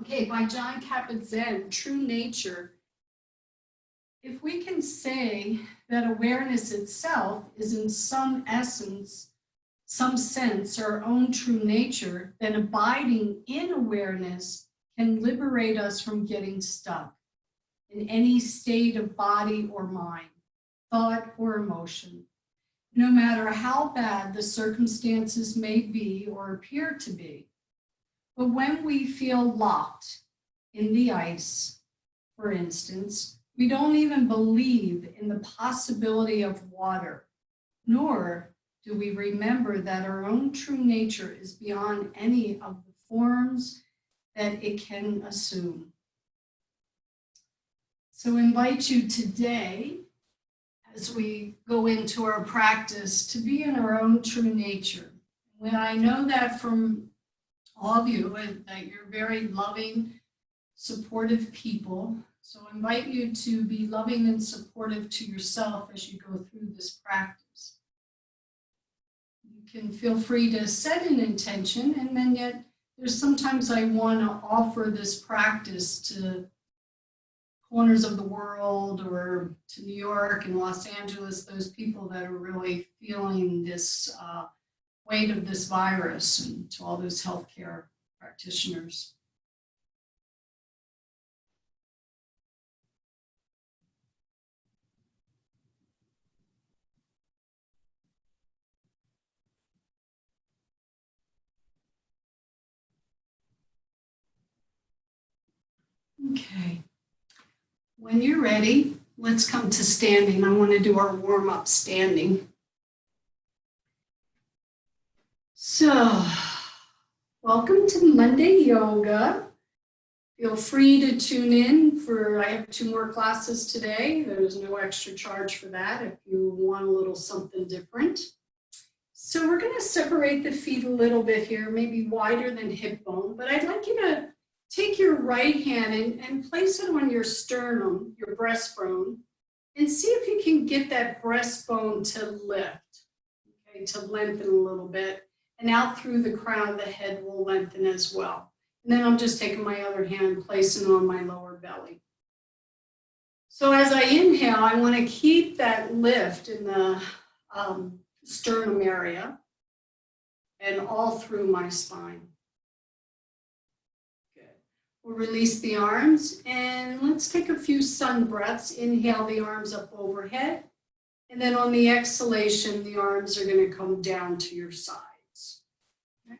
Okay, by John Kabat-Zinn, True Nature. If we can say that awareness itself is in some essence, some sense, our own true nature, then abiding in awareness can liberate us from getting stuck in any state of body or mind, thought or emotion, no matter how bad the circumstances may be or appear to be. But when we feel locked in the ice, for instance, we don't even believe in the possibility of water, nor do we remember that our own true nature is beyond any of the forms that it can assume. So I invite you today, as we go into our practice, to be in our own true nature. When I know that from all of you, that you're very loving, supportive people. So I invite you to be loving and supportive to yourself as you go through this practice. You can feel free to set an intention, and then yet there's sometimes I want to offer this practice to corners of the world or to New York and Los Angeles, those people that are really feeling this weight of this virus, and to all those healthcare practitioners. Okay, when you're ready, let's come to standing. I want to do our warm-up standing. So, welcome to Monday Yoga. Feel free to tune in I have 2 more classes today. There's no extra charge for that if you want a little something different. So we're going to separate the feet a little bit here, maybe wider than hip bone, but I'd like you to take your right hand and place it on your sternum, your breastbone, and see if you can get that breastbone to lift, okay, to lengthen a little bit. And out through the crown of the head will lengthen as well. And then I'm just taking my other hand, placing it on my lower belly. So as I inhale, I want to keep that lift in the sternum area and all through my spine. We'll release the arms, and let's take a few sun breaths. Inhale the arms up overhead, and then on the exhalation, the arms are going to come down to your sides. Okay.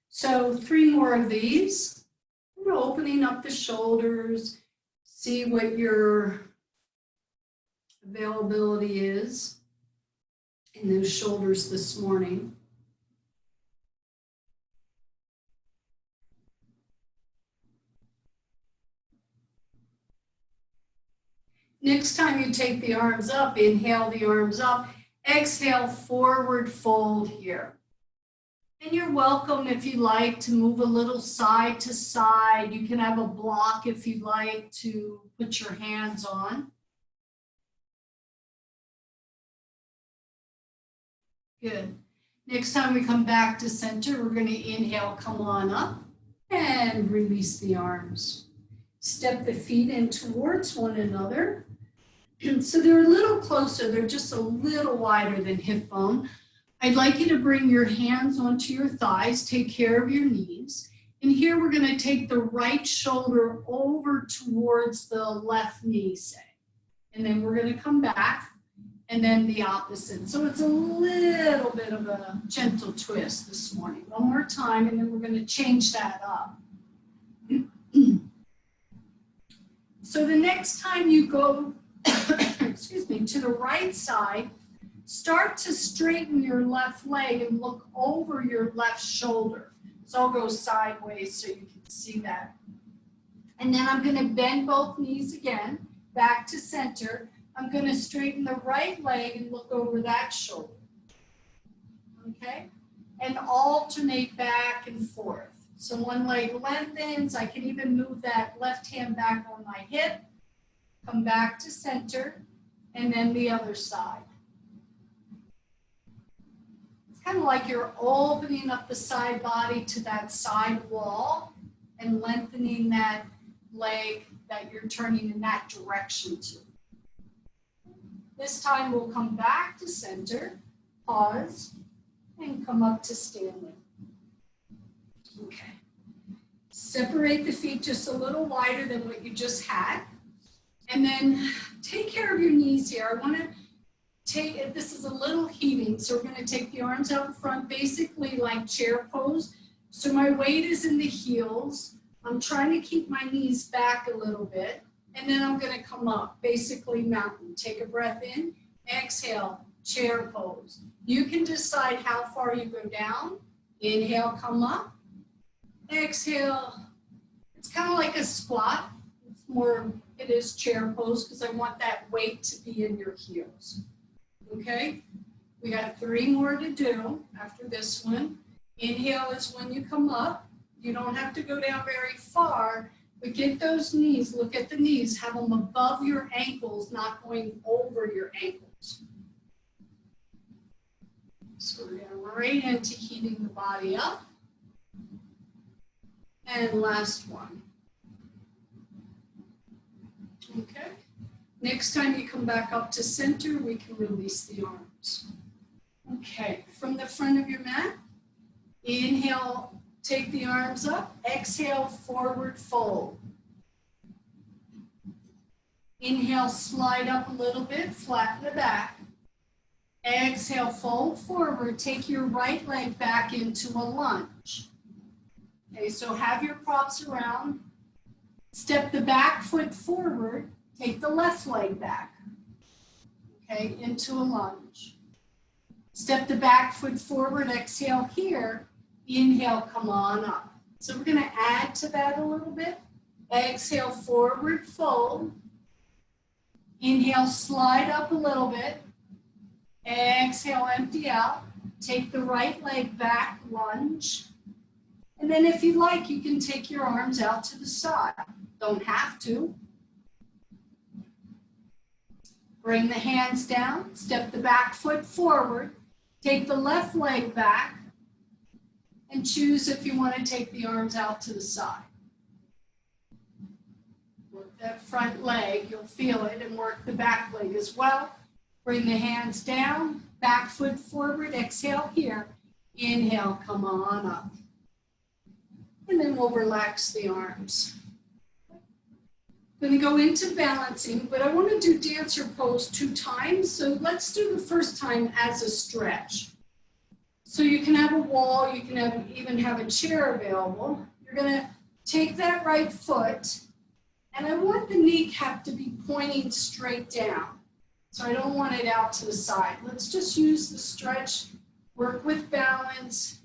So 3 more of these. We're opening up the shoulders, see what your availability is in those shoulders this morning. Next time you take the arms up, inhale the arms up, exhale, forward fold here. And you're welcome, if you like, to move a little side to side. You can have a block if you'd like to put your hands on. Good. Next time we come back to center, we're going to inhale, come on up, and release the arms. Step the feet in towards one another. So they're a little closer, they're just a little wider than hip bone. I'd like you to bring your hands onto your thighs, take care of your knees. And here we're going to take the right shoulder over towards the left knee, say. And then we're going to come back, and then the opposite. So it's a little bit of a gentle twist this morning. One more time, and then we're going to change that up. So the next time you go, excuse me, to the right side, start to straighten your left leg and look over your left shoulder. So I'll go sideways so you can see that. And then I'm going to bend both knees again, back to center. I'm going to straighten the right leg and look over that shoulder. Okay? And alternate back and forth. So one leg lengthens. I can even move that left hand back on my hip, come back to center, and then the other side. It's kind of like you're opening up the side body to that side wall, and lengthening that leg that you're turning in that direction to. This time we'll come back to center, pause, and come up to standing. Okay. Separate the feet just a little wider than what you just had. And then take care of your knees here. I want to take, this is a little heating, so we're going to take the arms out in front, basically like chair pose. So my weight is in the heels. I'm trying to keep my knees back a little bit. And then I'm going to come up, basically mountain. Take a breath in, exhale, chair pose. You can decide how far you go down. Inhale, come up. Exhale. It's kind of like a squat. It's more, it is chair pose because I want that weight to be in your heels. Okay? We got 3 more to do after this one. Inhale is when you come up. You don't have to go down very far, but get those knees, look at the knees, have them above your ankles, not going over your ankles. So we're going right into heating the body up. And last one. Okay. Next time you come back up to center, we can release the arms. Okay, from the front of your mat, inhale, take the arms up, exhale, forward fold. Inhale, slide up a little bit, flatten the back. Exhale, fold forward, take your right leg back into a lunge. Okay, so have your props around, step the back foot forward, take the left leg back, okay, into a lunge. Step the back foot forward, exhale here, inhale, come on up. So we're gonna add to that a little bit. Exhale, forward fold. Inhale, slide up a little bit. Exhale, empty out. Take the right leg back, lunge. And then if you like, you can take your arms out to the side. Don't have to. Bring the hands down, step the back foot forward, take the left leg back, and choose if you want to take the arms out to the side. Work that front leg, you'll feel it, and work the back leg as well. Bring the hands down, back foot forward, exhale here. Inhale, come on up. And then we'll relax the arms. I'm going to go into balancing, but I want to do dancer pose 2 times. So let's do the first time as a stretch. So you can have a wall, you can even have a chair available. You're going to take that right foot, and I want the kneecap to be pointing straight down. So I don't want it out to the side. Let's just use the stretch, work with balance.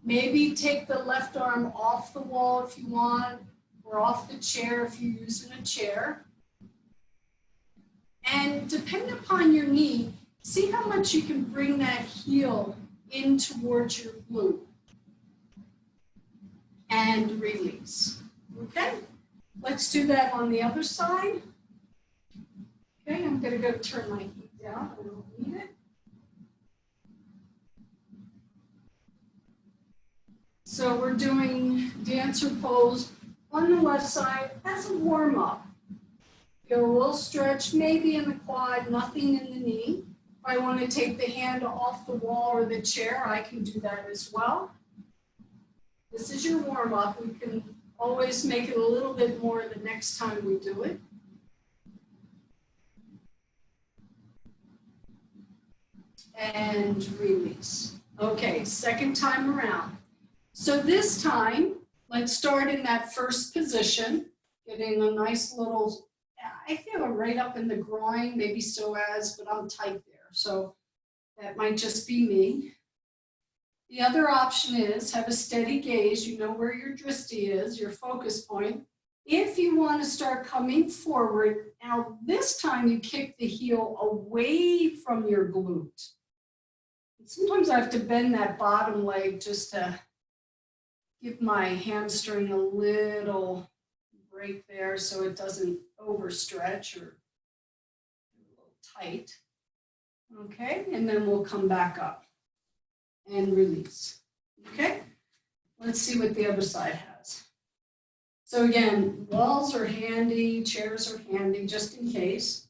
Maybe take the left arm off the wall if you want, or off the chair if you're using a chair. And depending upon your knee, see how much you can bring that heel in towards your glute. And release. Okay? Let's do that on the other side. Okay, I'm going to go turn my heat down. I don't need it. So we're doing dancer pose on the left side as a warm-up. Go a little stretch, maybe in the quad, nothing in the knee. If I want to take the hand off the wall or the chair, I can do that as well. This is your warm-up. We can always make it a little bit more the next time we do it. And release. Okay, second time around. So this time, let's start in that first position, getting a nice little, I feel it right up in the groin, maybe psoas, but I'm tight there. So that might just be me. The other option is have a steady gaze. You know where your drishti is, your focus point. If you want to start coming forward, now this time you kick the heel away from your glute. Sometimes I have to bend that bottom leg just to give my hamstring a little break there so it doesn't overstretch or a little tight. Okay, and then we'll come back up and release. Okay, let's see what the other side has. So again, walls are handy, chairs are handy, just in case.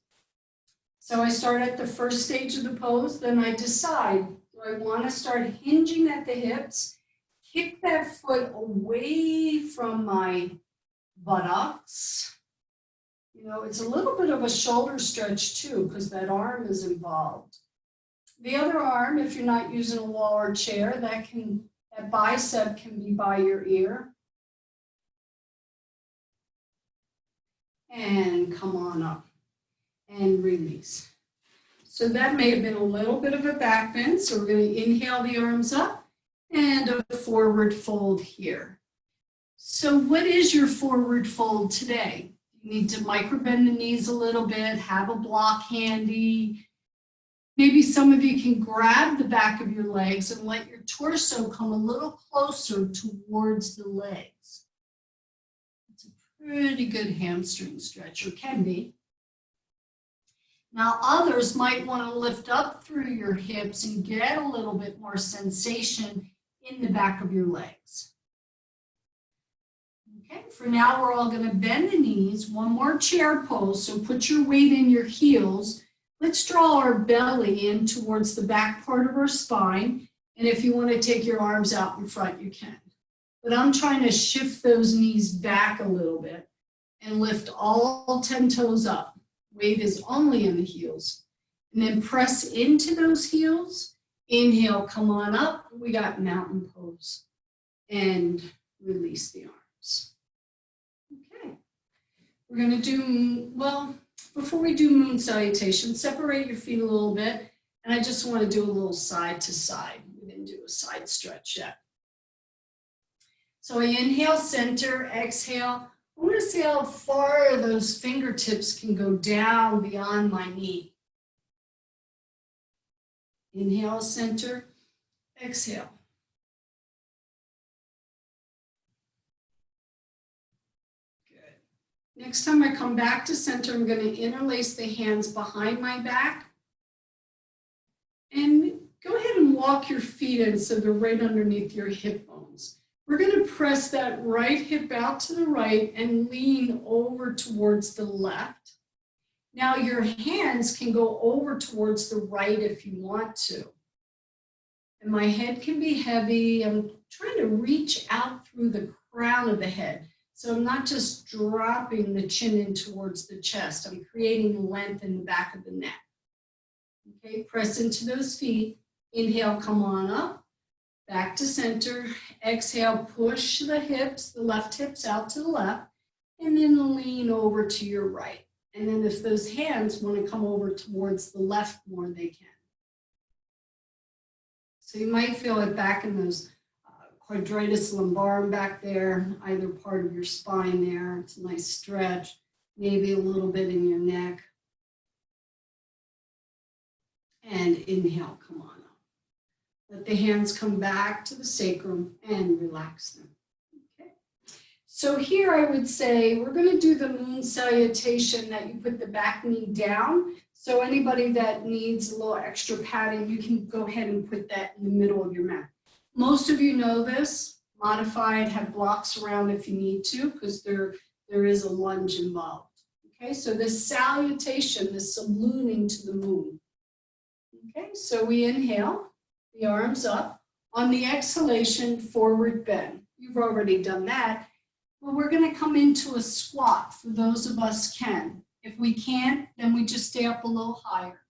So I start at the first stage of the pose, then I decide, do I want to start hinging at the hips, kick that foot away from my buttocks. You know, it's a little bit of a shoulder stretch too, because that arm is involved. The other arm, if you're not using a wall or chair, that bicep can be by your ear. And come on up and release. So that may have been a little bit of a back bend. So we're going to inhale the arms up and a forward fold here. So what is your forward fold today? You need to micro bend the knees a little bit, have a block handy. Maybe some of you can grab the back of your legs and let your torso come a little closer towards the legs. It's a pretty good hamstring stretch, or can be. Now others might want to lift up through your hips and get a little bit more sensation in the back of your legs. Okay, for now we're all going to bend the knees, one more chair pose, so put your weight in your heels. Let's draw our belly in towards the back part of our spine, and if you want to take your arms out in front, you can. But I'm trying to shift those knees back a little bit and lift all 10 toes up. Weight is only in the heels. And then press into those heels. Inhale, come on up. We got mountain pose. And release the arms. Okay. We're going to do, well, before we do moon salutation, separate your feet a little bit. And I just want to do a little side to side. We didn't do a side stretch yet. So I inhale, center, exhale. I want to see how far those fingertips can go down beyond my knee. Inhale, center, exhale. Good. Next time I come back to center, I'm going to interlace the hands behind my back. And go ahead and walk your feet in so they're right underneath your hip bones. We're going to press that right hip out to the right and lean over towards the left. Now your hands can go over towards the right if you want to. And my head can be heavy. I'm trying to reach out through the crown of the head. So I'm not just dropping the chin in towards the chest. I'm creating length in the back of the neck. Okay, press into those feet. Inhale, come on up. Back to center, exhale, push the hips, the left hips out to the left, and then lean over to your right. And then if those hands want to come over towards the left more, they can. So you might feel it back in those quadratus lumbarum back there, either part of your spine there. It's a nice stretch, maybe a little bit in your neck. And inhale, come on up. Let the hands come back to the sacrum and relax them. Okay. So here I would say we're going to do the moon salutation that you put the back knee down. So anybody that needs a little extra padding, you can go ahead and put that in the middle of your mat. Most of you know this. Modify it, have blocks around if you need to, because there is a lunge involved. Okay, so this salutation, this salutating to the moon. Okay, so we inhale. The arms up. On the exhalation, forward bend. You've already done that. But we're going to come into a squat for those of us can. If we can't, then we just stay up a little higher.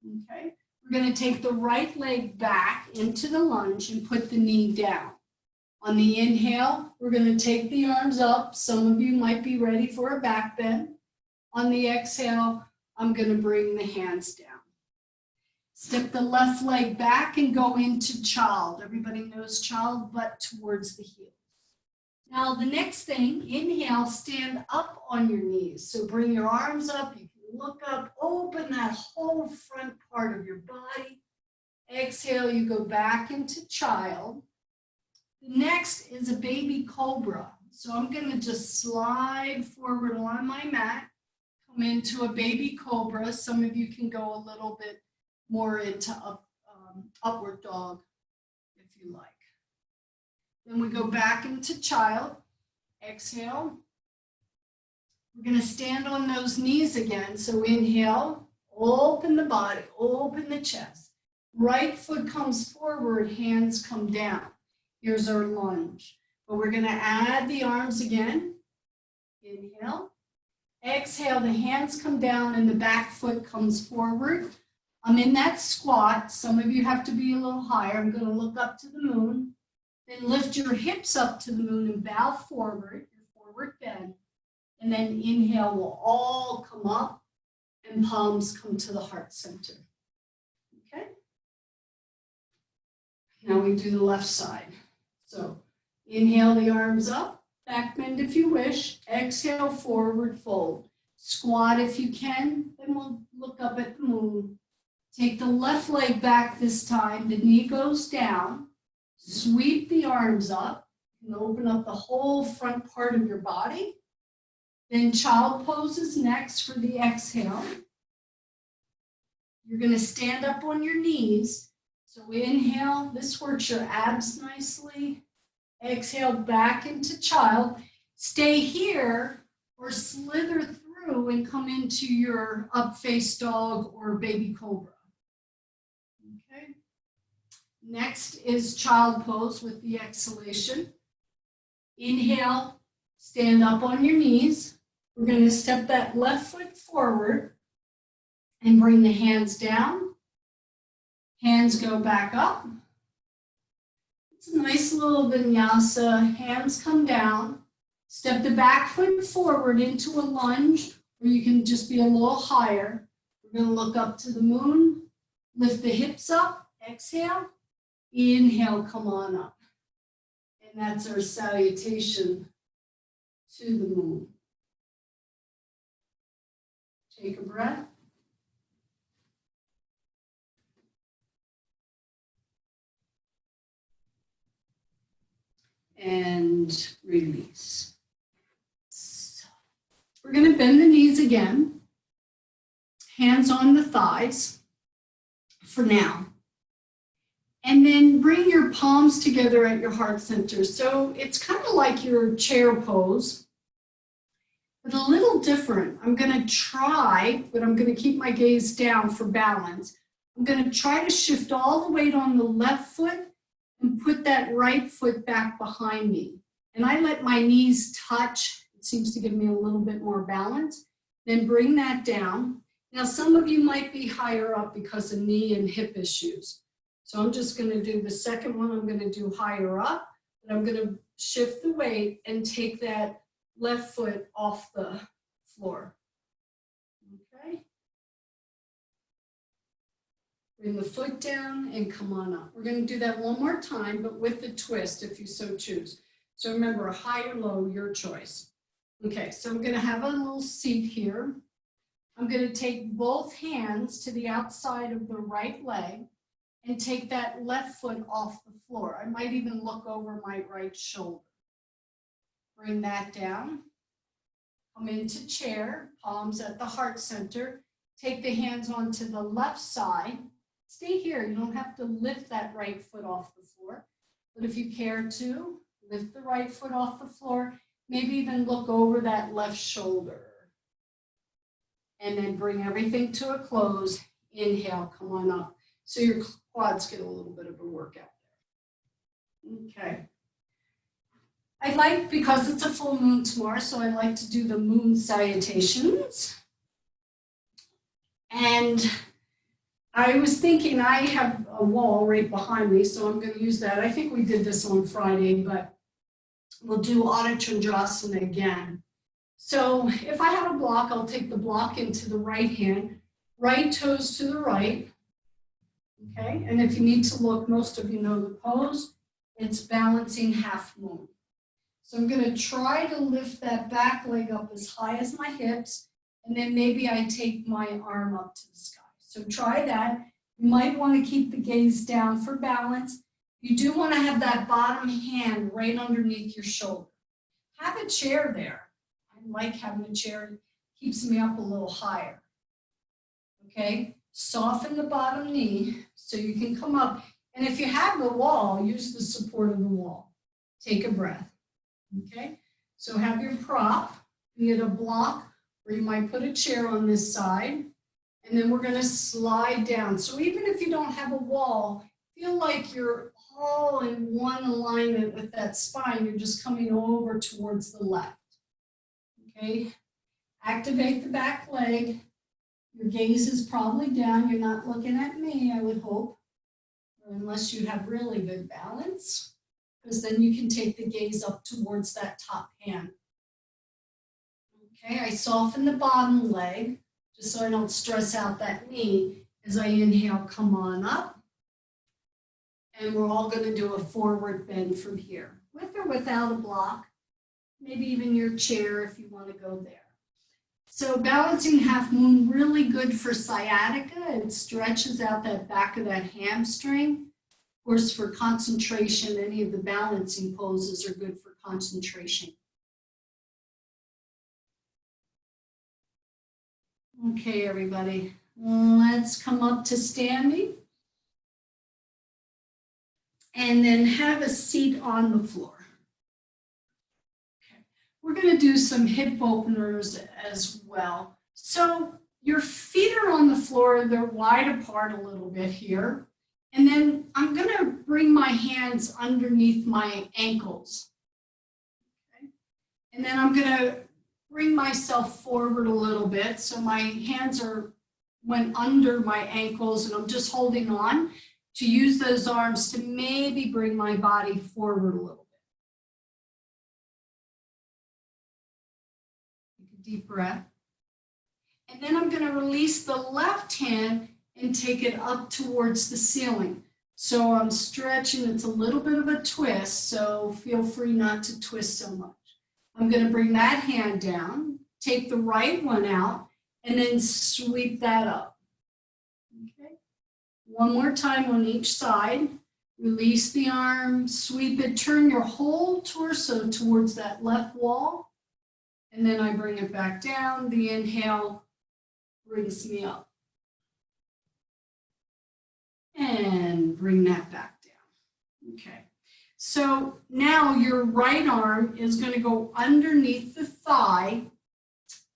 Okay? We're going to take the right leg back into the lunge and put the knee down. On the inhale, we're going to take the arms up. Some of you might be ready for a back bend. On the exhale, I'm going to bring the hands down. Step the left leg back and go into child. Everybody knows child, butt towards the heels. Now the next thing, inhale, stand up on your knees. So bring your arms up, you can look up, open that whole front part of your body. Exhale, you go back into child. The next is a baby cobra. So I'm going to just slide forward on my mat, come into a baby cobra. Some of you can go a little bit more into upward dog if you like. Then we go back into child. Exhale. We're going to stand on those knees again. So inhale, open the body, open the chest. Right foot comes forward, hands come down. Here's our lunge. But we're going to add the arms again. Inhale. Exhale, the hands come down and the back foot comes forward. I'm in that squat. Some of you have to be a little higher. I'm going to look up to the moon. Then lift your hips up to the moon and bow forward, your forward bend. And then inhale will all come up and palms come to the heart center. Okay? Now we do the left side. So inhale the arms up, back bend if you wish. Exhale, forward fold. Squat if you can, then we'll look up at the moon. Take the left leg back this time. The knee goes down. Sweep the arms up and open up the whole front part of your body. Then child pose is next for the exhale. You're going to stand up on your knees. So inhale, this works your abs nicely. Exhale back into child. Stay here or slither through and come into your up face dog or baby cobra. Okay. Next is child pose with the exhalation. Inhale, stand up on your knees. We're going to step that left foot forward and bring the hands down. Hands go back up. It's a nice little vinyasa. Hands come down. Step the back foot forward into a lunge, or you can just be a little higher. We're going to look up to the moon. Lift the hips up. Exhale. Inhale, come on up. And that's our salutation to the moon. Take a breath. And release. So we're going to bend the knees again. Hands on the thighs for now. And then bring your palms together at your heart center. So it's kind of like your chair pose, but a little different. I'm going to try, but I'm going to keep my gaze down for balance. I'm going to try to shift all the weight on the left foot and put that right foot back behind me. And I let my knees touch. It seems to give me a little bit more balance. Then bring that down. Now, some of you might be higher up because of knee and hip issues. So I'm just going to do the second one. I'm going to do higher up, but I'm going to shift the weight and take that left foot off the floor. Okay. Bring the foot down and come on up. We're going to do that one more time, but with the twist if you so choose. So remember, high or low, your choice. Okay, so I'm going to have a little seat here. I'm going to take both hands to the outside of the right leg and take that left foot off the floor. I might even look over my right shoulder. Bring that down. Come into chair, palms at the heart center. Take the hands onto the left side. Stay here. You don't have to lift that right foot off the floor. But if you care to, lift the right foot off the floor. Maybe even look over that left shoulder. And then bring everything to a close. Inhale, come on up. So your quads get a little bit of a workout there. Okay. I like, because it's a full moon tomorrow, so I like to do the moon salutations. And I was thinking I have a wall right behind me, so I'm going to use that. I think we did this on Friday, but we'll do Adho Chandrasana again. So if I have a block, I'll take the block into the right hand, right toes to the right. Okay, and if you need to look, most of you know the pose. It's balancing half moon. So I'm going to try to lift that back leg up as high as my hips, and then maybe I take my arm up to the sky. So try that. You might want to keep the gaze down for balance. You do want to have that bottom hand right underneath your shoulder. Have a chair there. I like having a chair. It keeps me up a little higher. Okay, soften the bottom knee so you can come up. And if you have the wall, use the support of the wall. Take a breath. Okay, So have your prop, be it a block, or you might put a chair on this side, and then we're going to slide down. So even if you don't have a wall, feel like you're all in one alignment with that spine. You're just coming over towards the left. Okay, activate the back leg. Your gaze is probably down. You're not looking at me, I would hope, unless you have really good balance, because then you can take the gaze up towards that top hand. Okay, I soften the bottom leg, just so I don't stress out that knee. As I inhale, come on up. And we're all going to do a forward bend from here, with or without a block, maybe even your chair if you want to go there. So balancing half moon, really good for sciatica. It stretches out that back of that hamstring. Of course, for concentration, any of the balancing poses are good for concentration. Okay, everybody, let's come up to standing. And then have a seat on the floor. Okay. We're going to do some hip openers as well. So your feet are on the floor, they're wide apart a little bit here. And then I'm going to bring my hands underneath my ankles. Okay. And then I'm going to bring myself forward a little bit. So my hands went under my ankles and I'm just holding on to use those arms to maybe bring my body forward a little bit. Take a deep breath. And then I'm going to release the left hand and take it up towards the ceiling. So I'm stretching, it's a little bit of a twist, so feel free not to twist so much. I'm going to bring that hand down, take the right one out, and then sweep that up. Okay. One more time on each side. Release the arm, sweep it, turn your whole torso towards that left wall. And then I bring it back down. The inhale brings me up. And bring that back down. Okay. So now your right arm is going to go underneath the thigh.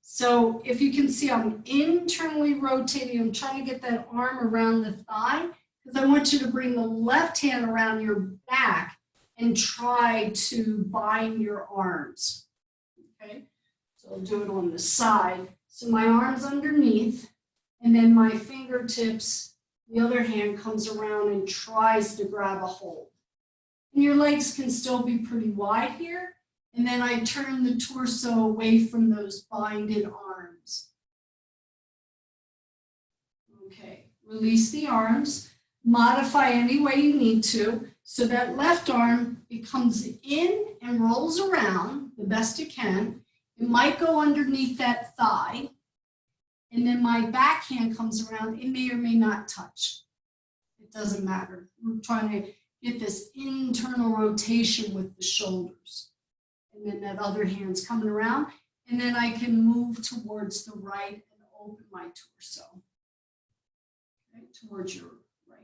So if you can see, I'm internally rotating. I'm trying to get that arm around the thigh because I want you to bring the left hand around your back and try to bind your arms. Okay, so I'll do it on the side. So my arm's underneath, and then my fingertips, the other hand comes around and tries to grab a hold. And your legs can still be pretty wide here. And then I turn the torso away from those binded arms. Okay, release the arms. Modify any way you need to. So that left arm, it comes in and rolls around the best it can. It might go underneath that thigh. And then my back hand comes around. It may or may not touch. It doesn't matter. We're trying to get this internal rotation with the shoulders. And then that other hand's coming around. And then I can move towards the right and open my torso. Okay, towards your right.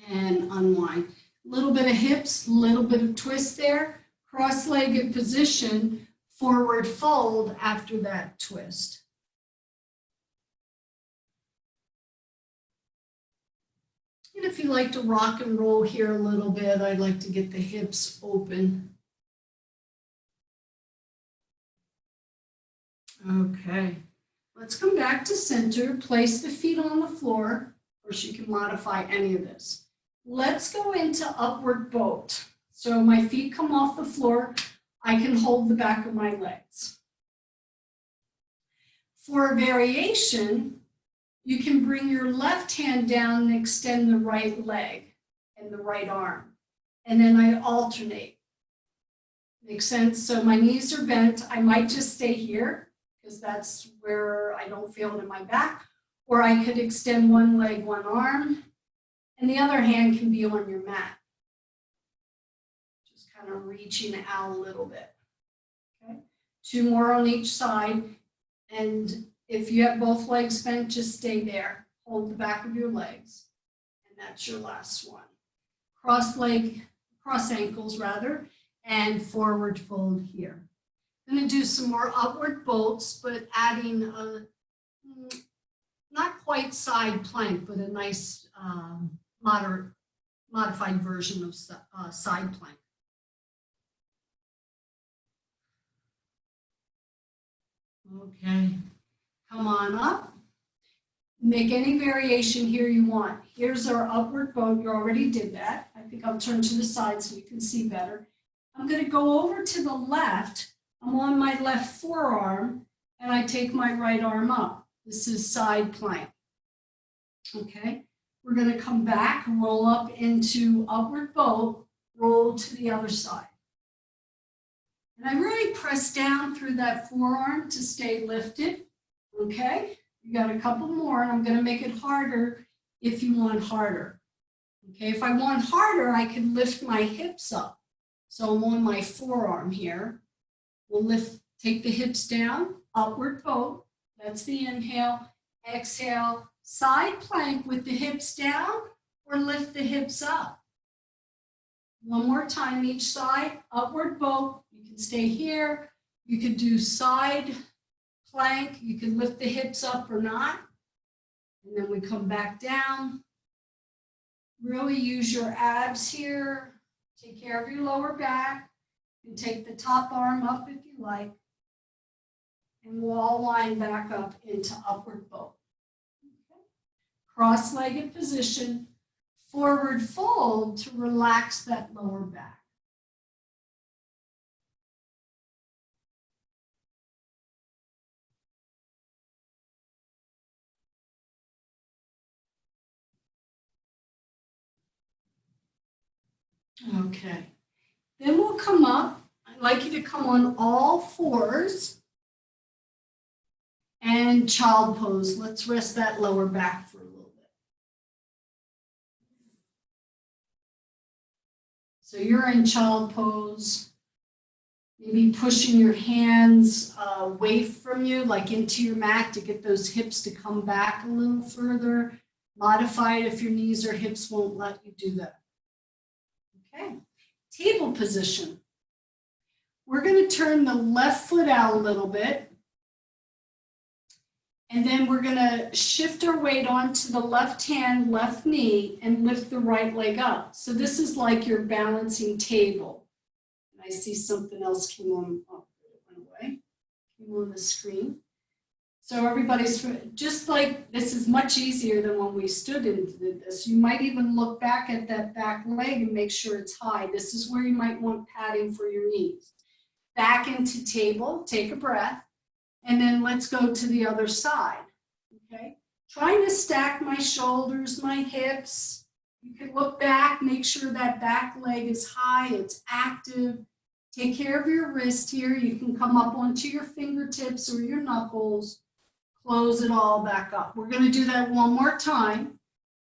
And unwind. A little bit of hips, a little bit of twist there. Cross-legged position, forward fold after that twist. And if you like to rock and roll here a little bit, I'd like to get the hips open. Okay, let's come back to center. Place the feet on the floor. Of course, you can modify any of this. Let's go into upward boat. So my feet come off the floor. I can hold the back of my legs. For a variation, you can bring your left hand down and extend the right leg and the right arm. And then I alternate. Makes sense? So my knees are bent. I might just stay here because that's where I don't feel it in my back. Or I could extend one leg, one arm, and the other hand can be on your mat. Just kind of reaching out a little bit. Okay? 2 more on each side. And if you have both legs bent, just stay there. Hold the back of your legs. And that's your last one. Cross ankles rather. and forward fold here. I'm going to do some more upward bolts, but adding a not quite side plank, but a nice modified version of side plank. Okay, come on up. Make any variation here you want. Here's our upward boat. You already did that. I think I'll turn to the side so you can see better. I'm going to go over to the left. I'm on my left forearm and I take my right arm up. This is side plank. Okay, we're going to come back, roll up into upward boat, roll to the other side. And I really press down through that forearm to stay lifted. Okay, you got a couple more, and I'm going to make it harder if you want harder. Okay, if I want harder, I can lift my hips up. So I'm on my forearm here. We'll lift, take the hips down, upward boat. That's the inhale. Exhale, side plank with the hips down or lift the hips up. One more time each side, upward boat. You can stay here. You could do side plank. You can lift the hips up or not. And then we come back down. Really use your abs here. Take care of your lower back. You can take the top arm up if you like. And we'll all line back up into upward boat. Okay. Cross-legged position. Forward fold to relax that lower back. Okay, then we'll come up. I'd like you to come on all fours and child pose. Let's rest that lower back for a little bit. So you're in child pose, maybe pushing your hands away from you, like into your mat to get those hips to come back a little further. Modify it if your knees or hips won't let you do that. Okay, table position. We're going to turn the left foot out a little bit. And then we're going to shift our weight onto the left hand, left knee, and lift the right leg up. So this is like your balancing table. And I see something else came on, oh, it went away, came on the screen. So everybody's, just like this is much easier than when we stood and did this. You might even look back at that back leg and make sure it's high. This is where you might want padding for your knees. Back into table, take a breath, and then let's go to the other side, okay? Trying to stack my shoulders, my hips. You can look back, make sure that back leg is high, it's active. Take care of your wrist here. You can come up onto your fingertips or your knuckles. Close it all back up. We're going to do that one more time.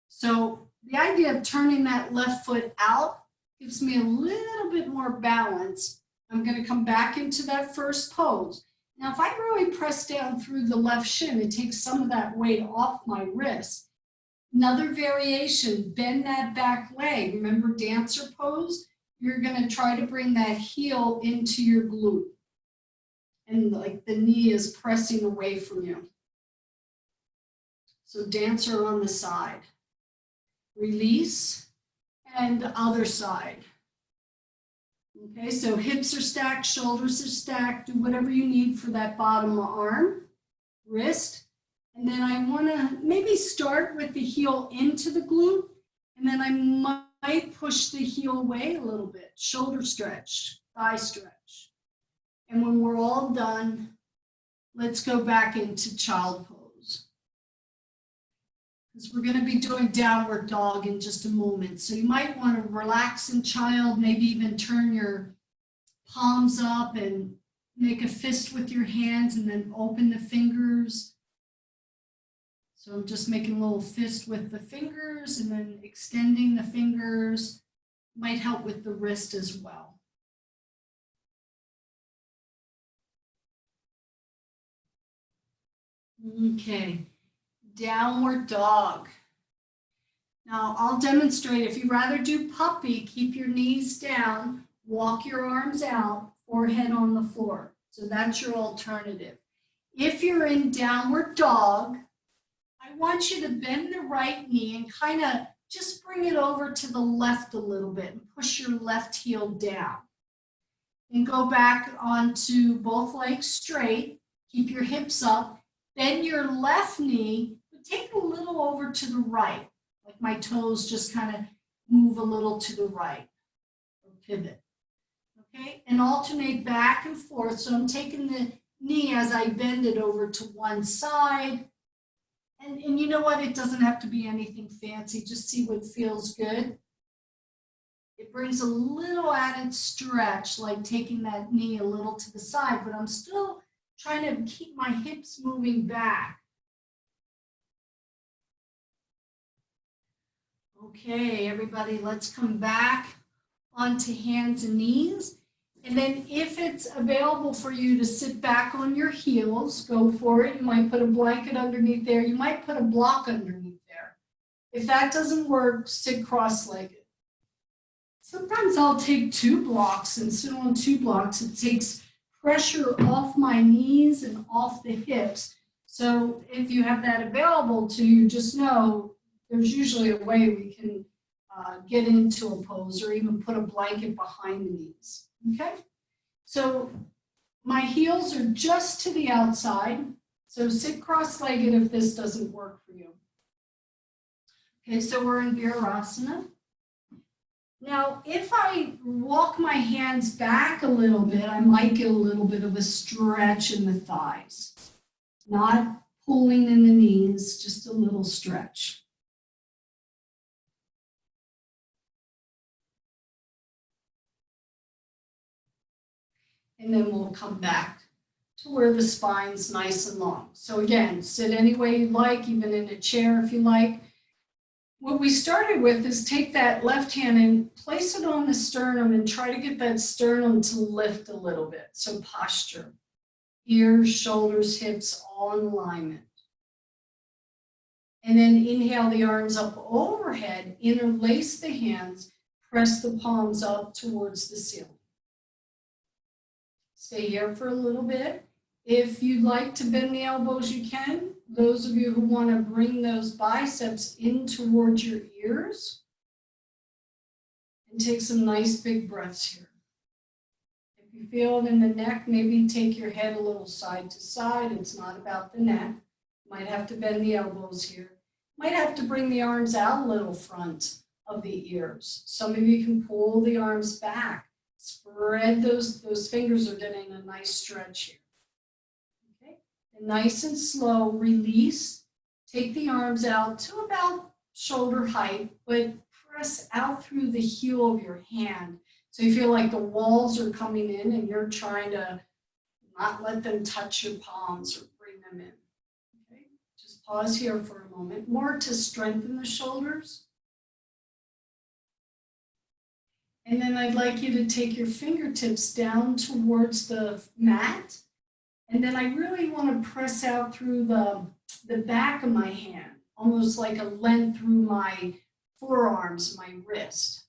So the idea of turning that left foot out gives me a little bit more balance. I'm going to come back into that first pose. Now, if I really press down through the left shin, it takes some of that weight off my wrist. Another variation, bend that back leg. Remember dancer pose? You're going to try to bring that heel into your glute. And like the knee is pressing away from you. So dancer on the side. Release and the other side. Okay, so hips are stacked, shoulders are stacked. Do whatever you need for that bottom arm, wrist. And then I want to maybe start with the heel into the glute. And then I might push the heel away a little bit. Shoulder stretch, thigh stretch. And when we're all done, let's go back into child pose. Because we're going to be doing downward dog in just a moment. So you might want to relax in child, maybe even turn your palms up and make a fist with your hands and then open the fingers. So I'm just making a little fist with the fingers and then extending the fingers. Might help with the wrist as well. Okay. Downward dog. Now I'll demonstrate. If you rather do puppy, keep your knees down, walk your arms out, forehead on the floor. So that's your alternative. If you're in downward dog, I want you to bend the right knee and kind of just bring it over to the left a little bit and push your left heel down. And go back onto both legs straight, keep your hips up, bend your left knee, but take a little over to the right, like my toes just kind of move a little to the right, or pivot, okay? And alternate back and forth, so I'm taking the knee as I bend it over to one side, and you know what, it doesn't have to be anything fancy, just see what feels good. It brings a little added stretch, like taking that knee a little to the side, but I'm still trying to keep my hips moving back. Okay, everybody, let's come back onto hands and knees. And then if it's available for you to sit back on your heels, go for it. You might put a blanket underneath there. You might put a block underneath there. If that doesn't work, sit cross-legged. Sometimes I'll take 2 blocks and sit on 2 blocks. It takes pressure off my knees and off the hips. So if you have that available to you, just know there's usually a way we can get into a pose or even put a blanket behind the knees, okay? So my heels are just to the outside. So sit cross-legged if this doesn't work for you. Okay, so we're in Virasana. Now, if I walk my hands back a little bit, I might get a little bit of a stretch in the thighs. Not pulling in the knees, just a little stretch. And then we'll come back to where the spine's nice and long. So again, sit any way you like, even in a chair if you like. What we started with is take that left hand and place it on the sternum and try to get that sternum to lift a little bit. So posture, ears, shoulders, hips, all in alignment. And then inhale the arms up overhead, interlace the hands, press the palms up towards the ceiling. Stay here for a little bit. If you'd like to bend the elbows, you can. Those of you who want to bring those biceps in towards your ears, and take some nice big breaths here. If you feel it in the neck, maybe take your head a little side to side. It's not about the neck. Might have to bend the elbows here. Might have to bring the arms out a little front of the ears. Some of you can pull the arms back. Spread those fingers are getting a nice stretch here. Okay, and nice and slow, release. Take the arms out to about shoulder height, but press out through the heel of your hand. So you feel like the walls are coming in and you're trying to not let them touch your palms or bring them in. Okay, just pause here for a moment, more to strengthen the shoulders. And then I'd like you to take your fingertips down towards the mat. And then I really want to press out through the back of my hand, almost like a length through my forearms, my wrist.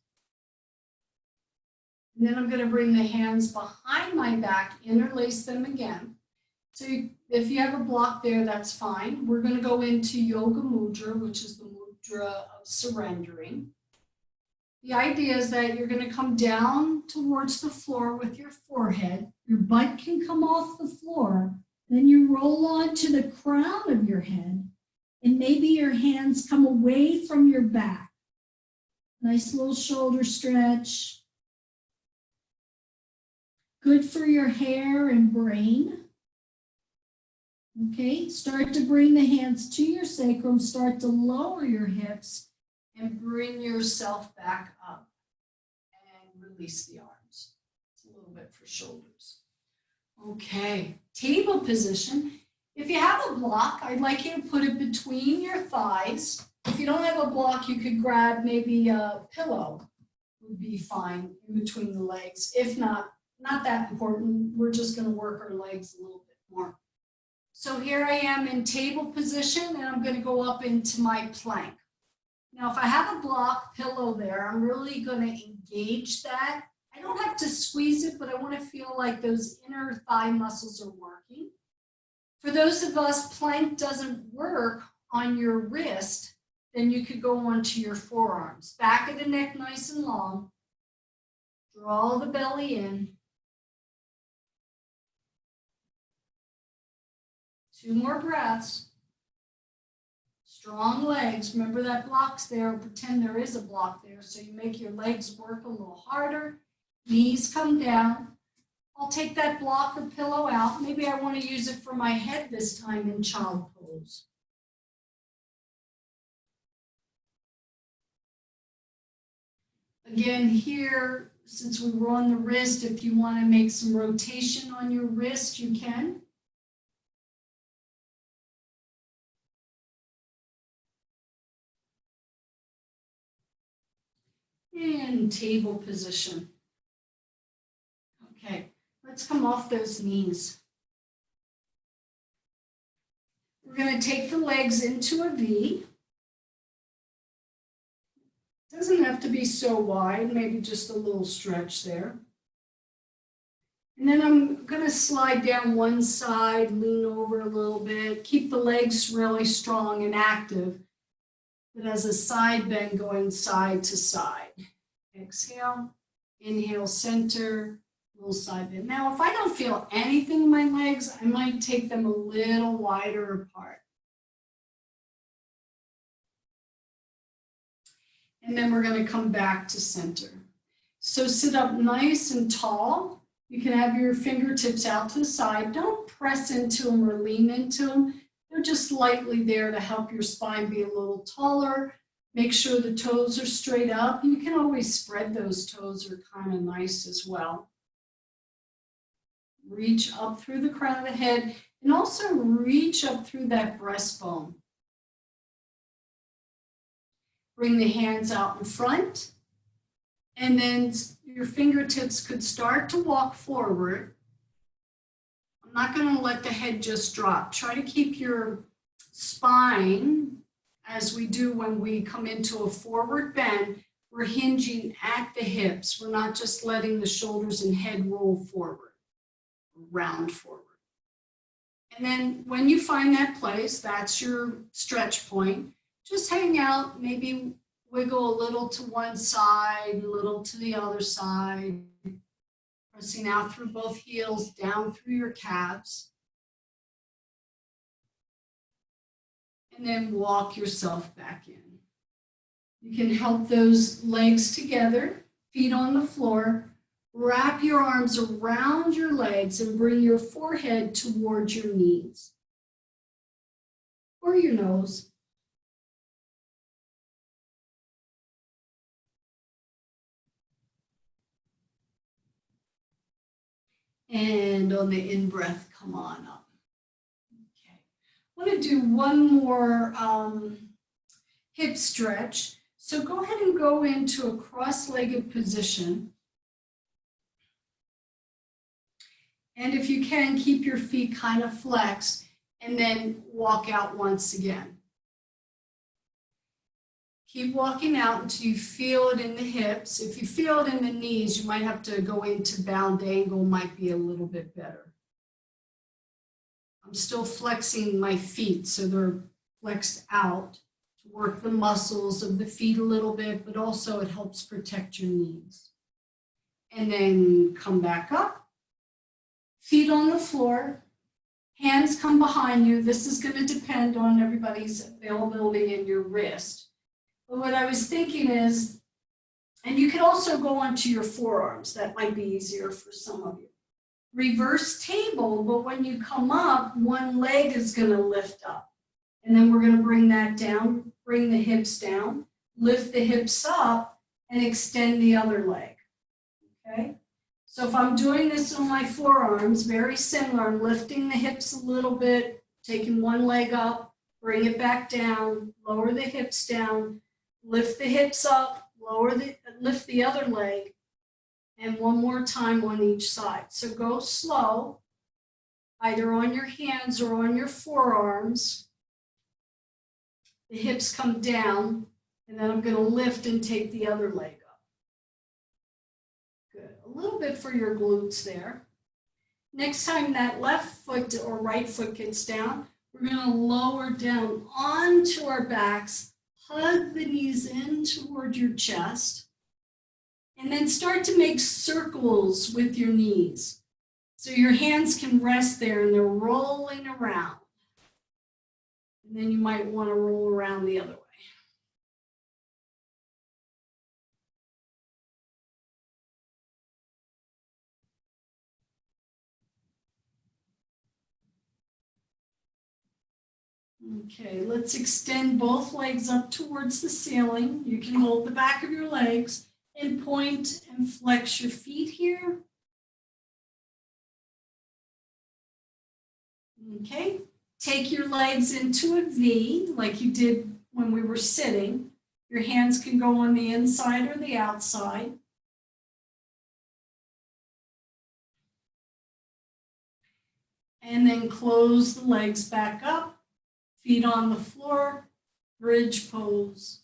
And then I'm going to bring the hands behind my back, interlace them again. So if you have a block there, that's fine. We're going to go into Yoga Mudra, which is the mudra of surrendering. The idea is that you're going to come down towards the floor with your forehead. Your butt can come off the floor. Then you roll on to the crown of your head. And maybe your hands come away from your back. Nice little shoulder stretch. Good for your hair and brain. Okay, start to bring the hands to your sacrum. Start to lower your hips. And bring yourself back up and release the arms. It's a little bit for shoulders. Okay, table position. If you have a block, I'd like you to put it between your thighs. If you don't have a block, you could grab maybe a pillow, would be fine in between the legs. If not that important. We're just going to work our legs a little bit more. So here I am in table position, and I'm going to go up into my plank. Now, if I have a block pillow there, I'm really going to engage that. I don't have to squeeze it, but I want to feel like those inner thigh muscles are working. For those of us, plank doesn't work on your wrist, then you could go onto your forearms. Back of the neck nice and long. Draw the belly in. 2 more breaths. Strong legs. Remember that block's there. Pretend there is a block there. So you make your legs work a little harder. Knees come down. I'll take that block or pillow out. Maybe I want to use it for my head this time in child pose. Again, here, since we were on the wrist, if you want to make some rotation on your wrist, you can. And table position. Okay, let's come off those knees. We're going to take the legs into a V. Doesn't have to be so wide, maybe just a little stretch there. And then I'm going to slide down one side, lean over a little bit, keep the legs really strong and active, but as a side bend going side to side. Exhale, inhale, center, little side bend. Now, if I don't feel anything in my legs, I might take them a little wider apart. And then we're going to come back to center. So sit up nice and tall. You can have your fingertips out to the side. Don't press into them or lean into them. They're just lightly there to help your spine be a little taller. Make sure the toes are straight up. You can always spread those toes, are kind of nice as well. Reach up through the crown of the head and also reach up through that breastbone. Bring the hands out in front, and then your fingertips could start to walk forward. I'm not going to let the head just drop. Try to keep your spine, as we do when we come into a forward bend, we're hinging at the hips. We're not just letting the shoulders and head roll forward, round forward. And then when you find that place, that's your stretch point. Just hang out, maybe wiggle a little to one side, a little to the other side, pressing out through both heels, down through your calves. And then walk yourself back in. You can help those legs together, feet on the floor. Wrap your arms around your legs and bring your forehead towards your knees or your nose. And on the in-breath, come on up. Okay. I want to do one more hip stretch. So go ahead and go into a cross-legged position. And if you can, keep your feet kind of flexed and then walk out once again. Keep walking out until you feel it in the hips. If you feel it in the knees, you might have to go into bound angle, might be a little bit better. I'm still flexing my feet, so they're flexed out to work the muscles of the feet a little bit, but also it helps protect your knees. And then come back up, feet on the floor, hands come behind you. This is going to depend on everybody's availability in your wrist. But what I was thinking is, and you can also go onto your forearms. That might be easier for some of you. Reverse table, but when you come up, one leg is going to lift up. And then we're going to bring that down, bring the hips down, lift the hips up, and extend the other leg. Okay? So if I'm doing this on my forearms, very similar. I'm lifting the hips a little bit, taking one leg up, bring it back down, lower the hips down, lift the hips up, lift the other leg, and one more time on each side. So go slow, either on your hands or on your forearms. The hips come down, and then I'm going to lift and take the other leg up. Good. A little bit for your glutes there. Next time that left foot or right foot gets down, we're going to lower down onto our backs, hug the knees in toward your chest, and then start to make circles with your knees. So your hands can rest there and they're rolling around. And then you might want to roll around the other way. Okay, let's extend both legs up towards the ceiling. You can hold the back of your legs and point and flex your feet here. Okay, take your legs into a V like you did when we were sitting. Your hands can go on the inside or the outside. And then close the legs back up. Feet on the floor, bridge pose.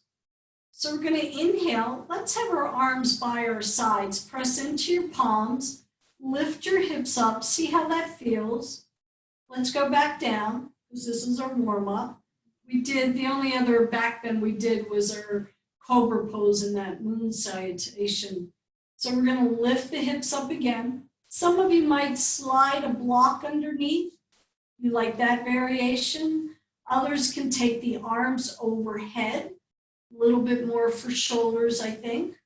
So we're going to inhale. Let's have our arms by our sides. Press into your palms. Lift your hips up. See how that feels. Let's go back down because this is our warm up. The only other back bend we did was our cobra pose in that moon salutation. So we're going to lift the hips up again. Some of you might slide a block underneath. You like that variation? Others can take the arms overhead, a little bit more for shoulders, I think.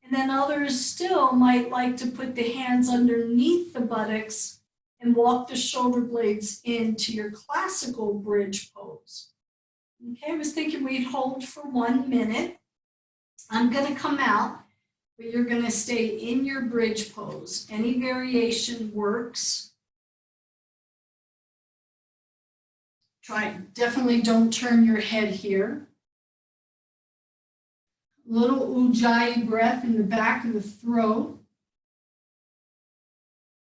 And then others still might like to put the hands underneath the buttocks and walk the shoulder blades into your classical bridge pose. Okay, I was thinking we'd hold for 1 minute. I'm going to come out, but you're going to stay in your bridge pose. Any variation works. Definitely don't turn your head here. Little ujjayi breath in the back of the throat.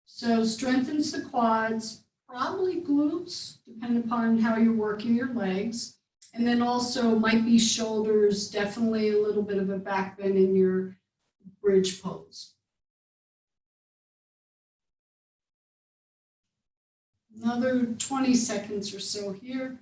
So strengthens the quads, probably glutes, depending upon how you're working your legs. And then also might be shoulders, definitely a little bit of a back bend in your bridge pose. Another 20 seconds or so here.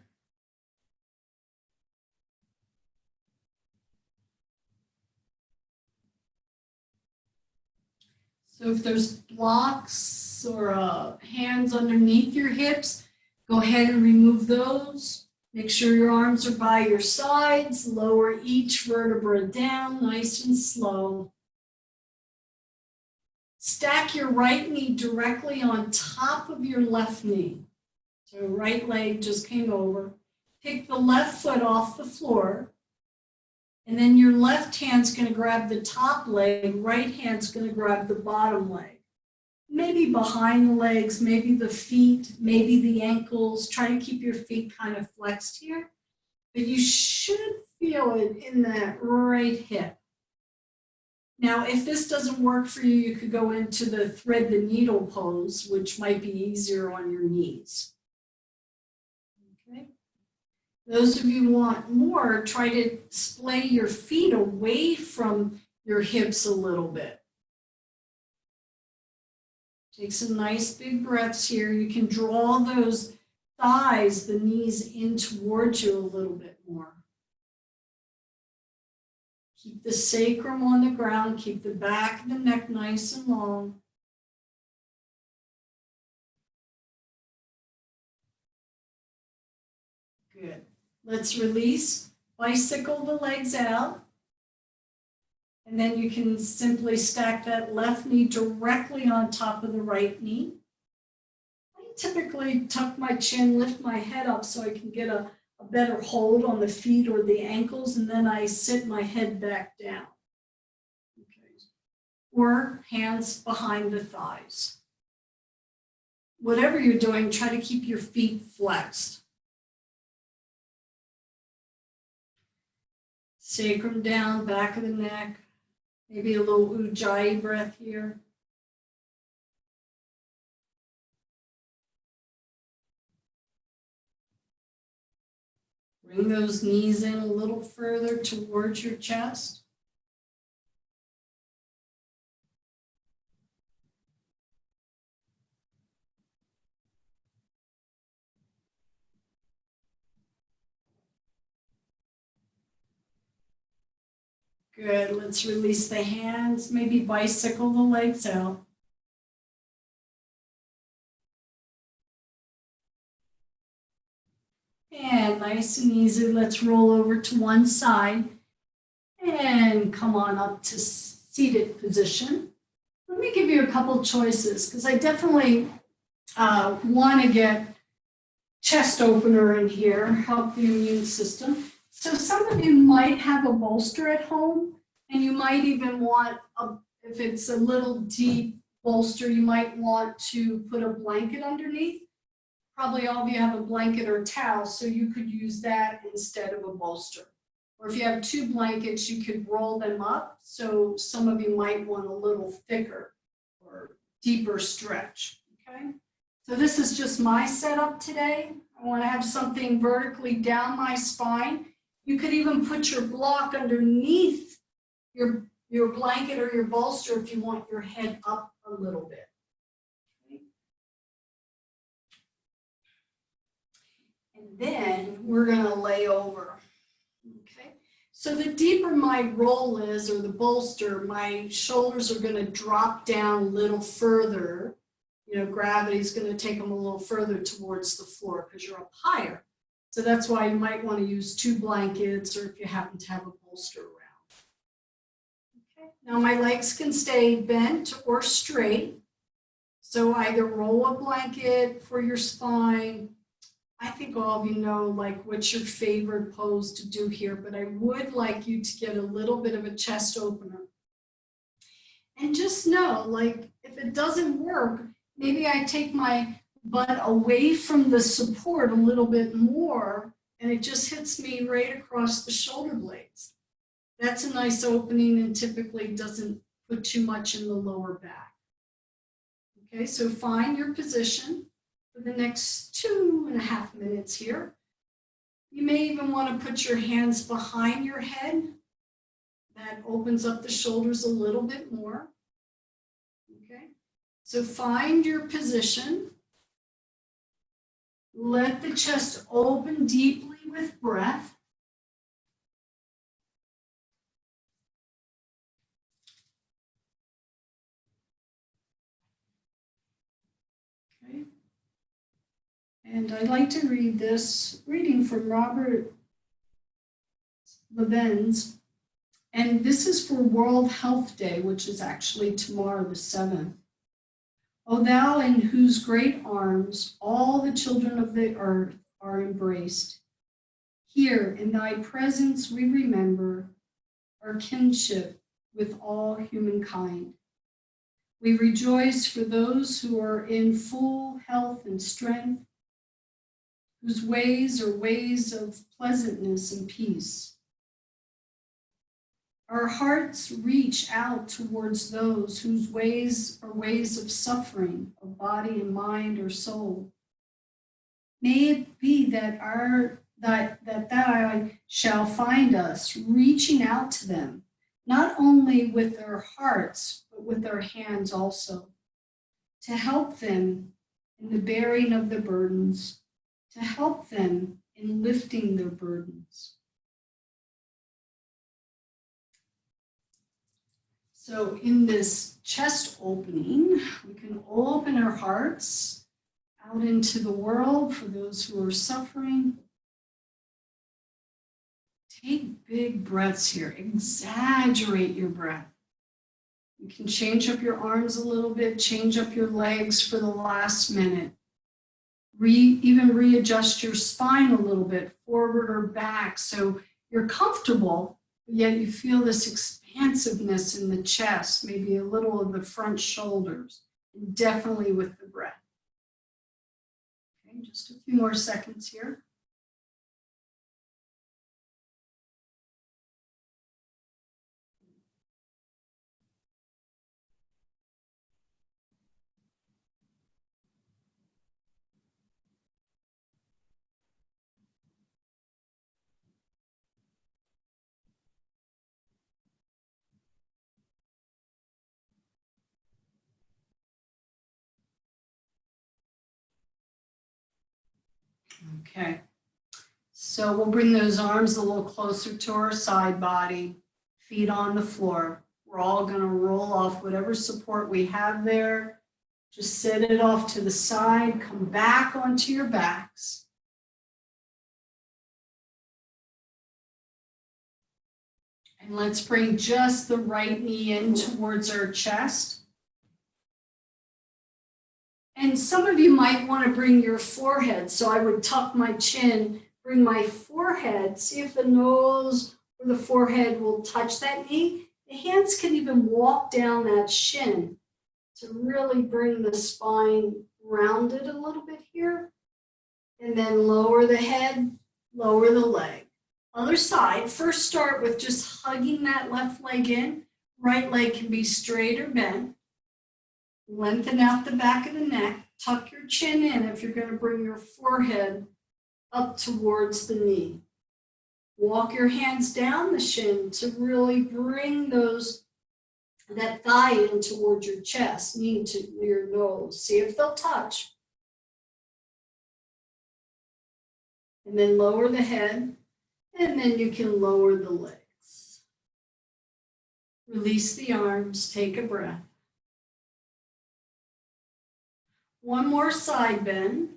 So if there's blocks or hands underneath your hips, go ahead and remove those. Make sure your arms are by your sides. Lower each vertebra down, nice and slow. Stack your right knee directly on top of your left knee. So right leg just came over. Pick the left foot off the floor. And then your left hand's going to grab the top leg, right hand's going to grab the bottom leg. Maybe behind the legs, maybe the feet, maybe the ankles. Try to keep your feet kind of flexed here. But you should feel it in that right hip. Now, if this doesn't work for you, you could go into the thread the needle pose, which might be easier on your knees. Okay. Those of you who want more, try to splay your feet away from your hips a little bit. Take some nice big breaths here. You can draw those thighs, the knees in towards you a little bit more. Keep the sacrum on the ground. Keep the back of the neck nice and long. Good. Let's release. Bicycle the legs out. And then you can simply stack that left knee directly on top of the right knee. I typically tuck my chin, lift my head up so I can get a better hold on the feet or the ankles, and then I sit my head back down. Okay. Or hands behind the thighs. Whatever you're doing, try to keep your feet flexed. Sacrum down, back of the neck. Maybe a little ujjayi breath here. Bring those knees in a little further towards your chest. Good. Let's release the hands, maybe bicycle the legs out. And nice and easy, let's roll over to one side and come on up to seated position. Let me give you a couple choices because I definitely want to get chest opener in here, help the immune system. So some of you might have a bolster at home, and you might even want, if it's a little deep bolster, you might want to put a blanket underneath. Probably all of you have a blanket or a towel, so you could use that instead of a bolster. Or if you have two blankets, you could roll them up. So some of you might want a little thicker or deeper stretch, okay? So this is just my setup today. I want to have something vertically down my spine. You could even put your block underneath your blanket or your bolster if you want your head up a little bit. Okay. And then we're going to lay over. Okay. So the deeper my roll is, or the bolster, my shoulders are going to drop down a little further. You know, gravity is going to take them a little further towards the floor because you're up higher. So that's why you might want to use two blankets, or if you happen to have a bolster around. Okay. Now my legs can stay bent or straight. So either roll a blanket for your spine. I think all of you know like what's your favorite pose to do here, but I would like you to get a little bit of a chest opener. And just know, like, if it doesn't work, maybe I take my butt away from the support a little bit more, and it just hits me right across the shoulder blades. That's a nice opening and typically doesn't put too much in the lower back. Okay, so find your position for the next 2.5 minutes here. You may even want to put your hands behind your head. That opens up the shoulders a little bit more. Okay, so find your position. Let the chest open deeply with breath. Okay. And I'd like to read this reading from Robert Levin's. And this is for World Health Day, which is actually tomorrow, the 7th. O thou in whose great arms all the children of the earth are embraced. Here in thy presence we remember our kinship with all humankind. We rejoice for those who are in full health and strength, whose ways are ways of pleasantness and peace. Our hearts reach out towards those whose ways are ways of suffering, of body and mind or soul. May it be that thou shall find us reaching out to them, not only with our hearts, but with our hands also, to help them in the bearing of the burdens, to help them in lifting their burdens. So in this chest opening, we can open our hearts out into the world for those who are suffering. Take big breaths here. Exaggerate your breath. You can change up your arms a little bit, change up your legs for the last minute. Even readjust your spine a little bit, forward or back, so you're comfortable, yet you feel this expansiveness in the chest, maybe a little of the front shoulders, and definitely with the breath. Okay, just a few more seconds here. Okay, so we'll bring those arms a little closer to our side body. feet on the floor. We're all going to roll off whatever support we have there. Just set it off to the side, come back onto your backs. And let's bring just the right knee in towards our chest. And some of you might want to bring your forehead. So I would tuck my chin, bring my forehead, see if the nose or the forehead will touch that knee. The hands can even walk down that shin to really bring the spine rounded a little bit here. And then lower the head, lower the leg. Other side, first start with just hugging that left leg in. Right leg can be straight or bent. Lengthen out the back of the neck. Tuck your chin in if you're going to bring your forehead up towards the knee. Walk your hands down the shin to really bring that thigh in towards your chest, knee to your nose. See if they'll touch. And then lower the head, and then you can lower the legs. Release the arms, take a breath. One more side bend.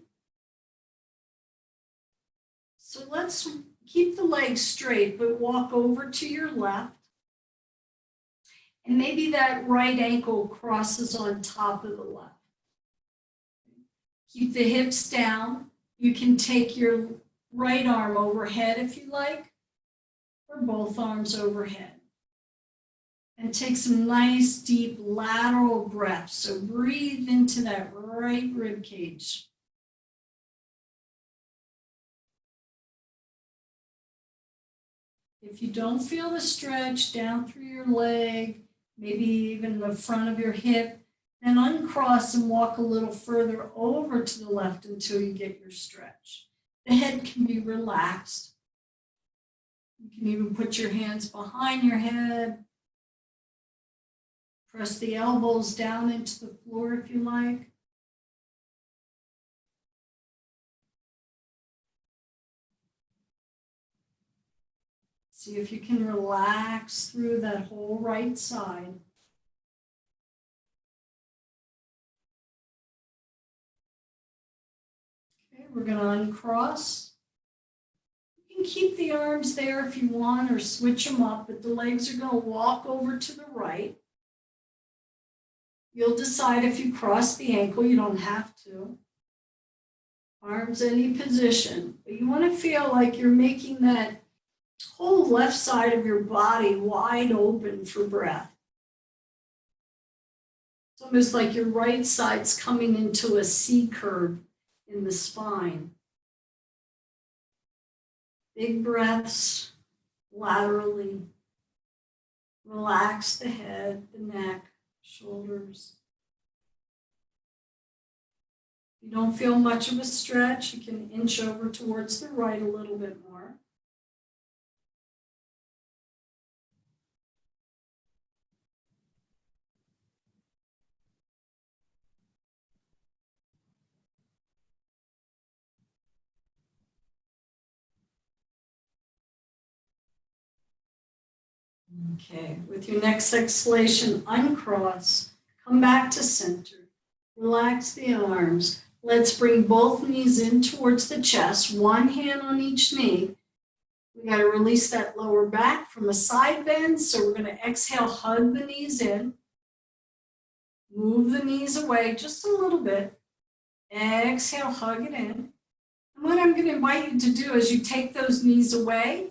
So let's keep the legs straight, but walk over to your left. And maybe that right ankle crosses on top of the left. Keep the hips down. You can take your right arm overhead if you like, or both arms overhead. And take some nice deep lateral breaths. So breathe into that right rib cage. If you don't feel the stretch down through your leg, maybe even the front of your hip, then uncross and walk a little further over to the left until you get your stretch. The head can be relaxed. You can even put your hands behind your head. Press the elbows down into the floor if you like. See if you can relax through that whole right side. Okay, we're going to uncross. You can keep the arms there if you want or switch them up, but the legs are going to walk over to the right. You'll decide if you cross the ankle, you don't have to. Arms any position, but you want to feel like you're making that whole left side of your body wide open for breath. It's almost like your right side's coming into a C curve in the spine. Big breaths laterally. Relax the head, the neck, shoulders. If you don't feel much of a stretch, you can inch over towards the right a little bit more. Okay, with your next exhalation, uncross, come back to center. Relax the arms. Let's bring both knees in towards the chest, one hand on each knee. We got to release that lower back from a side bend, so we're going to exhale, hug the knees in. Move the knees away just a little bit. Exhale, hug it in. And what I'm going to invite you to do is you take those knees away,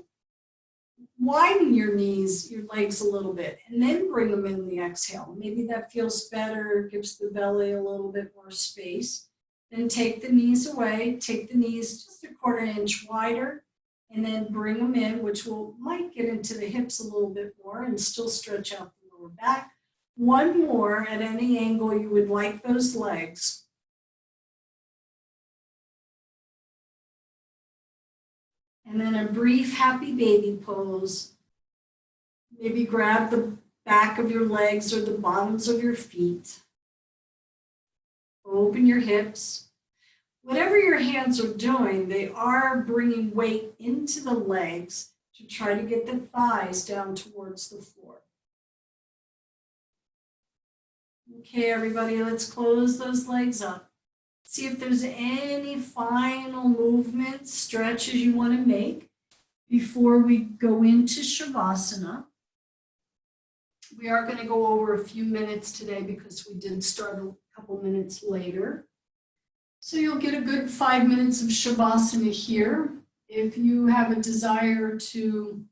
widen your knees, your legs a little bit, and then bring them in the exhale. Maybe that feels better, gives the belly a little bit more space. Then take the knees away, take the knees just a 1/4 inch wider, and then bring them in, which might get into the hips a little bit more and still stretch out the lower back. One more at any angle you would like those legs. And then a brief happy baby pose. Maybe grab the back of your legs or the bottoms of your feet. Open your hips. Whatever your hands are doing, they are bringing weight into the legs. to try to get the thighs down towards the floor. Okay, everybody, let's close those legs up. See if there's any final movements, stretches you want to make before we go into Shavasana. We are going to go over a few minutes today because we did start a couple minutes later. So you'll get a good 5 minutes of Shavasana here. If you have a desire to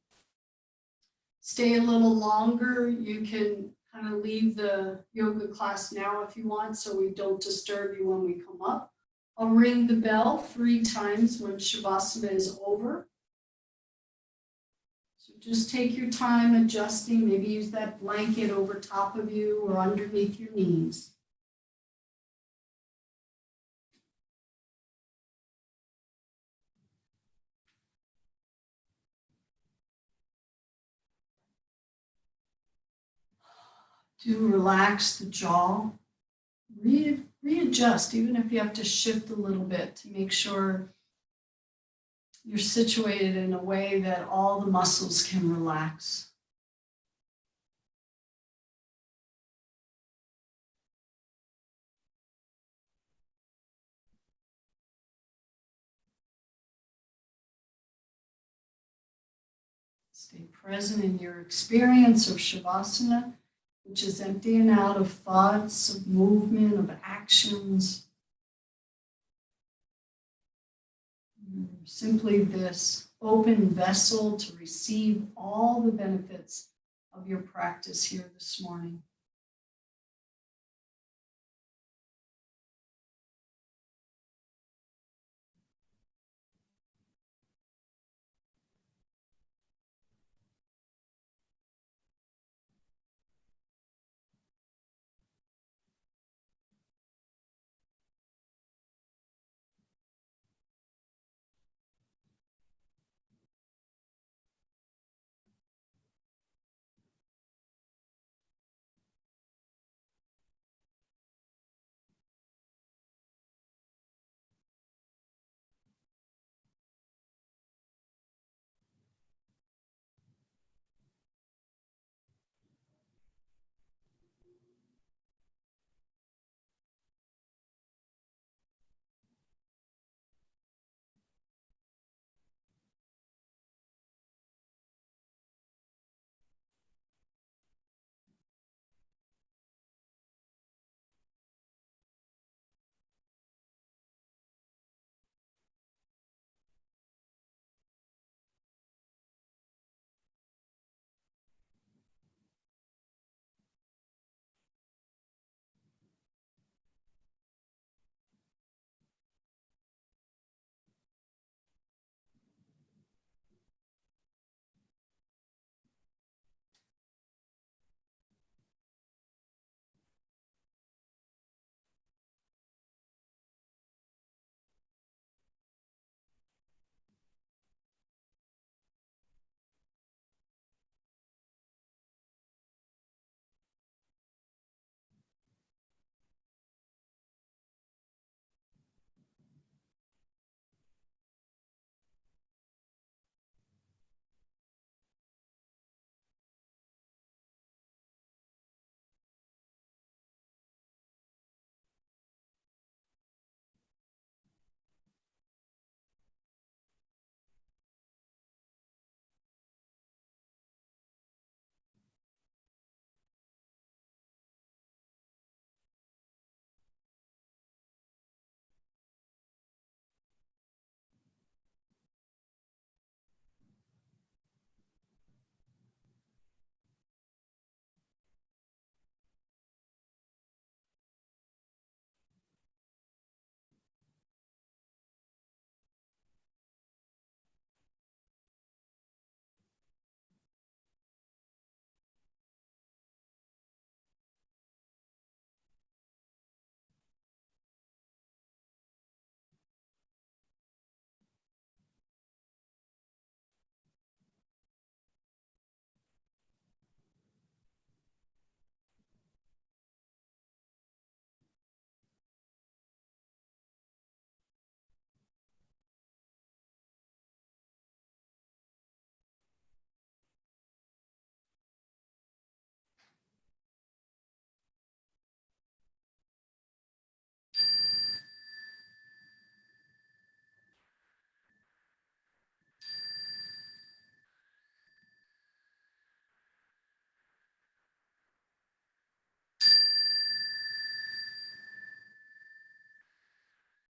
stay a little longer, you can kind of leave the yoga class now if you want, so we don't disturb you when we come up. I'll ring the bell 3 times when Shavasana is over. So just take your time adjusting, maybe use that blanket over top of you or underneath your knees. Do relax the jaw. Readjust, even if you have to shift a little bit to make sure you're situated in a way that all the muscles can relax. Stay present in your experience of Shavasana, which is emptying out of thoughts, of movement, of actions. Simply this open vessel to receive all the benefits of your practice here this morning.